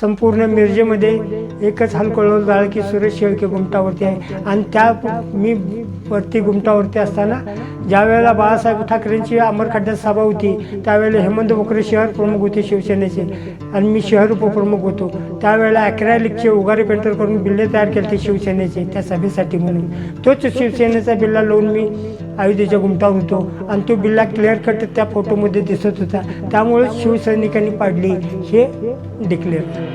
संपूर्ण मिरजेमध्ये एकच हलकळोल जाळ की सुरेश शेळके गुमटावरती आहे. आणि त्या मी वरती गुमटावरती असताना ज्या वेळेला बाळासाहेब ठाकरेंची अमरखड्यात सभा होती त्यावेळेला हेमंत बोकरे शहर प्रमुख होते शिवसेनेचे आणि मी शहर उपप्रमुख होतो. त्यावेळेला ॲक्रेलिकचे उगारे पेंटर करून बिल्ले तयार केले ते शिवसेनेचे त्या सभेसाठी म्हणून. तोच शिवसेनेचा बिल्ला लावून मी अयोध्येच्या गुमटावर होतो आणि तो बिल्ला क्लिअर कट त्या फोटोमध्ये दिसत होता. त्यामुळे शिवसैनिकांनी पाडली हे डिक्लेअर.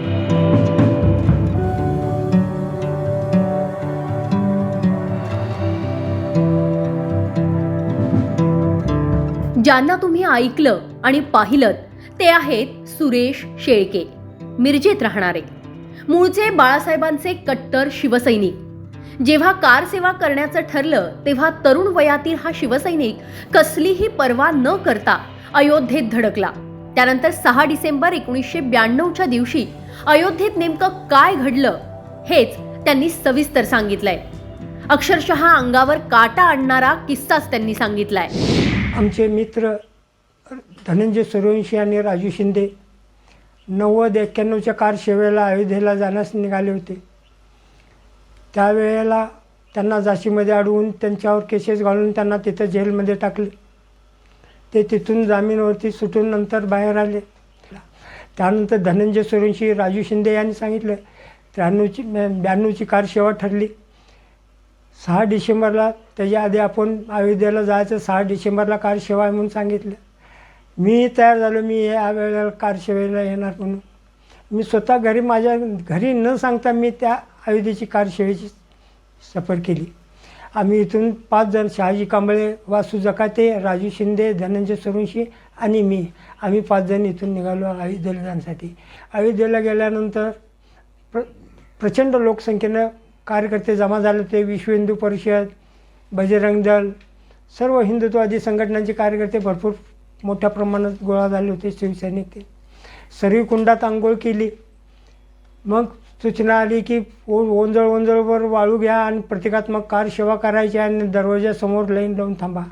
ज्यांना तुम्ही ऐकलं आणि पाहिलं ते आहेत सुरेश शेळके, मिरजेत राहणारे, मूळचे बाळासाहेबांचे कट्टर शिवसैनिक. जेव्हा कार सेवा करण्याचं ठरलं तेव्हा तरुण वयातील हा शिवसैनिक कसलीही पर्वा न करता अयोध्येत धडकला. त्यानंतर 6 डिसेंबर 1992च्या दिवशी अयोध्येत नेमकं काय घडलं हेच त्यांनी सविस्तर सांगितलंय. अक्षरशः अंगावर काटा आणणारा किस्साच त्यांनी सांगितलाय. आमचे मित्र धनंजय सूर्यवंशी आणि राजू शिंदे 90-91च्या कार सेवेला अयोध्येला जाण्यास निघाले होते. त्यावेळेला त्यांना झाशीमध्ये अडवून त्यांच्यावर केसेस घालून त्यांना तिथं जेलमध्ये टाकले. ते तिथून जामीनवरती सुटून नंतर बाहेर आले. त्यानंतर धनंजय सूर्यवंशी राजू शिंदे यांनी सांगितलं 92ची कार सेवा ठरली. 6 डिसेंबरला त्याच्या आधी आपण अयोध्येला जायचं, 6 डिसेंबरला कार सेवा आहे म्हणून सांगितलं. मी तयार झालो, मी या वेळेला कार सेवेला येणार म्हणून. मी स्वतः घरी माझ्या घरी न सांगता मी त्या अयोध्येची कार सेवेची सफर केली. आम्ही इथून 5 जण, शहाजी कांबळे, वासू जकाते, राजू शिंदे, धनंजय सूर्यवंशी आणि मी, आम्ही 5 जण इथून निघालो अयोध्येला जाण्यासाठी. अयोध्येला गेल्यानंतर प्रचंड लोकसंख्येनं कार्यकर्ते जमा झाले होते. विश्व हिंदू परिषद, बजरंग दल, सर्व हिंदुत्ववादी संघटनांचे कार्यकर्ते भरपूर मोठ्या प्रमाणात गोळा झाले होते. शिवसैनिक सरयू कुंडात आंघोळ केली. मग सूचना आली की ओंजळवर वाळू घ्या आणि प्रतिकात्मक कार सेवा करायची आणि दरवाजासमोर लाईन लावून थांबा.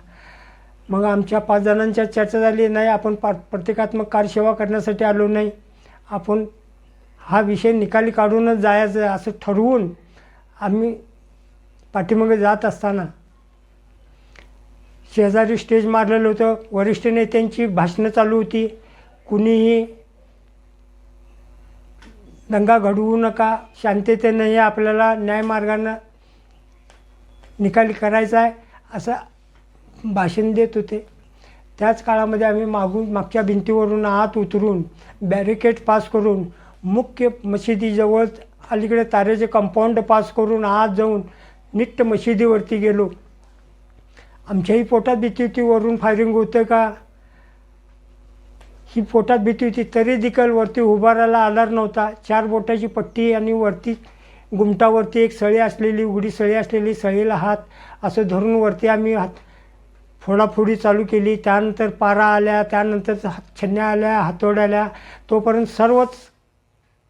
मग आमच्या 5 जणांच्या चर्चा झाली, नाही आपण प्रतिकात्मक कार सेवा करण्यासाठी आलो नाही, आपण हा विषय निकाली काढूनच जायचं असं ठरवून आम्ही पाठीमागे जात असताना शेजारी स्टेज मारलेलं होतं. वरिष्ठ नेत्यांची भाषणं चालू होती. कुणीही दंगा घडवू नका, शांततेने आपल्याला न्यायमार्गानं निकाली करायचा आहे असं भाषण देत होते. त्याच काळामध्ये आम्ही मागच्या भिंतीवरून आत उतरून बॅरिकेड पास करून मुख्य मशिदीजवळ अलीकडे तारेचे कंपाऊंड पास करून आत जाऊन निट्ट मशिदीवरती गेलो. आमच्याही पोटात भीती होती, वरून फायरिंग होतं का ही पोटात भीती होती. तरी देखील वरती उभारायला आधार नव्हता. 4 बोटाची पट्टी आणि वरती गुमटावरती एक सळी असलेली, उघडी सळी असलेली, सळीला हात असं धरून वरती आम्ही फोडाफोडी चालू केली. त्यानंतर पारा आल्या, त्यानंतर छन्या आल्या, हातोड्या आल्या. तोपर्यंत सर्वच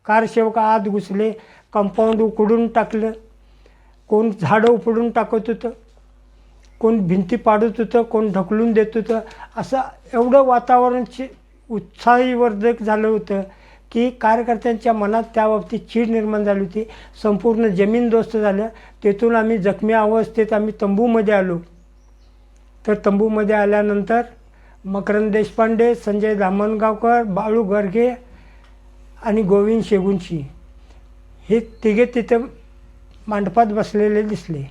कारसेवक आत घुसले. कंपाऊंड उकडून टाकलं. कोण झाडं उपडून टाकत होतं, कोण भिंती पाडत होतं, कोण ढकलून देत होतं. असं एवढं वातावरण उत्साहीवर्धक झालं होतं की कार्यकर्त्यांच्या मनात त्या बाबतीत चीड निर्माण झाली होती. संपूर्ण जमीनदोस्त झालं. तेथून आम्ही जखमी अवस्थेत आम्ही तंबूमध्ये आलो. तर तंबूमध्ये आल्यानंतर मकरंद देशपांडे, संजय धामणगावकर, बाळू गर्गे आणि गोविंद शेगुंशी हे तिघे तिथं मांडपात बसलेले दिसले.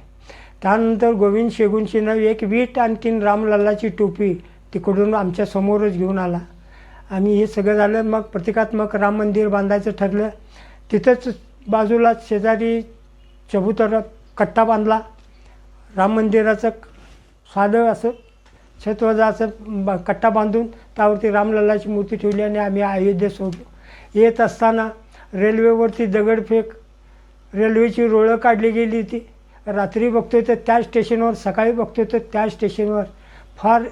त्यानंतर गोविंद शेगुंशीनं एक वीट आणखीन रामलल्लाची टोपी तिकडून आमच्या समोरच घेऊन आला. आम्ही हे सगळं झालं. मग प्रतिकात्मक राम मंदिर बांधायचं ठरलं. तिथंच बाजूला शेजारी चबुतरा कट्टा बांधला. राम मंदिराचं साधं असं छतवजा असं कट्टा बांधून त्यावरती रामलल्लाची मूर्ती ठेवली आणि आम्ही अयोध्येत सोडलो. येत असताना रेल्वेवरती दगडफेक, रेल्वेची रोळं काढली गेली होती. रात्री बघतोय तर त्या स्टेशनवर, सकाळी बघतोय तर त्या स्टेशनवर. फार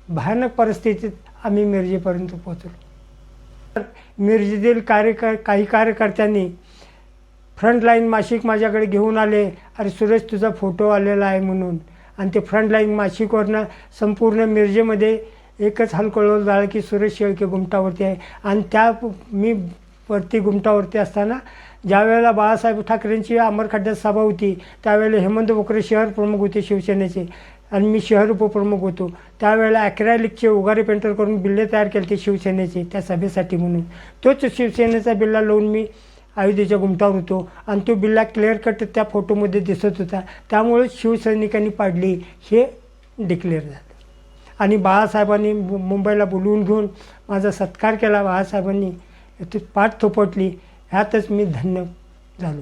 भयानक परिस्थितीत आम्ही मिरजेपर्यंत पोहोचलो. मिरजेतील काही कार्यकर्त्यांनी फ्रंटलाईन मासिक माझ्याकडे घेऊन आले. अरे सुरेश, तुझा फोटो आलेला आहे म्हणून. आणि ते फ्रंटलाईन मासिकवरनं संपूर्ण मिरजेमध्ये एकच हलकळोल जाळ की सुरेश शेळके गुमटावरती आहे. आणि त्या मी वरती गुमटावरती असताना ज्यावेळेला बाळासाहेब ठाकरेंची अमरखड्ड्यात सभा होती त्यावेळेला हेमंत बोकरे शहर प्रमुख होते शिवसेनेचे आणि मी शहर उपप्रमुख होतो. त्यावेळेला ॲक्रेलिकचे उगारे पेंटर करून बिल्ले तयार केले ते शिवसेनेचे त्या सभेसाठी म्हणून. तोच शिवसेनेचा बिल्ला लावून मी अयोध्येच्या गुमटावर होतो आणि तो बिल्ला क्लिअर कट त्या फोटोमध्ये दिसत होता. त्यामुळे शिवसैनिकांनी पाडली हे डिक्लेअर झालं. आणि बाळासाहेबांनी मुंबईला बोलवून घेऊन माझा सत्कार केला. बाळासाहेबांनी पाठ थोपटली. ह्यातच मी धन्य झालो.